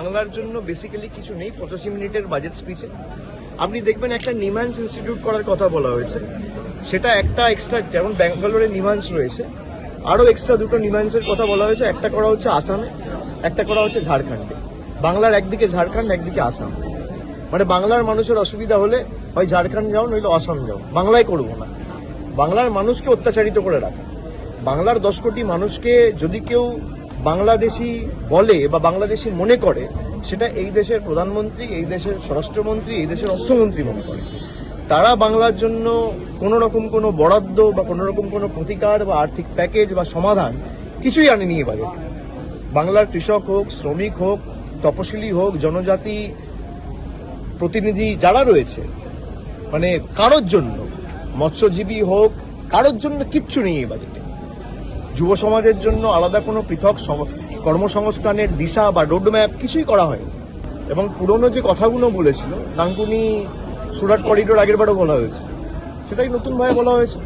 বাংলার জন্য বেসিক্যালি কিছু নেই 85 মিনিটের বাজেট স্পিচে। আপনি দেখবেন একটা নিমান্স ইনস্টিটিউট করার কথা বলা হয়েছে, সেটা একটা এক্সট্রা, যেমন ব্যাঙ্গালোরে নিমান্স রয়েছে, আরও এক্সট্রা দুটো নিমান্সের কথা বলা হয়েছে। একটা করা হচ্ছে আসামে, একটা করা হচ্ছে ঝাড়খণ্ডে। বাংলার একদিকে ঝাড়খণ্ড, একদিকে আসাম। মানে বাংলার মানুষের অসুবিধা হলে হয় ঝাড়খণ্ড যাও, নইলে আসাম যাও, বাংলায় করবো না। বাংলার মানুষকে অত্যাচারিত করে রাখা, বাংলার 10 কোটি মানুষকে যদি কেউ বাংলাদেশি বলে বা বাংলাদেশি মনে করে, সেটা এই দেশের প্রধানমন্ত্রী, এই দেশের স্বরাষ্ট্রমন্ত্রী, এই দেশের অর্থমন্ত্রী মনে করে। তারা বাংলার জন্য কোনো রকম কোনো বরাদ্দ বা কোনো রকম কোনো প্রতিকার বা আর্থিক প্যাকেজ বা সমাধান কিছুই আনেনি এবারে। বাংলার কৃষক হোক, শ্রমিক হোক, তপশিলি হোক, জনজাতি প্রতিনিধি যারা রয়েছে, মানে কারোর জন্য, মৎস্যজীবী হোক, কারোর জন্য কিচ্ছু নেই এই বাজেটে। যুব সমাজের জন্য আলাদা কোনো পৃথক কর্মসংস্থানের দিশা বা রোডম্যাপ কিছুই করা হয়নি। এবং পুরনো যে কথাগুলো বলেছিল, ডানকুনি সুরাট করিডোর আগেরবারও বলা হয়েছে, সেটাই নতুনভাবে বলা হয়েছে।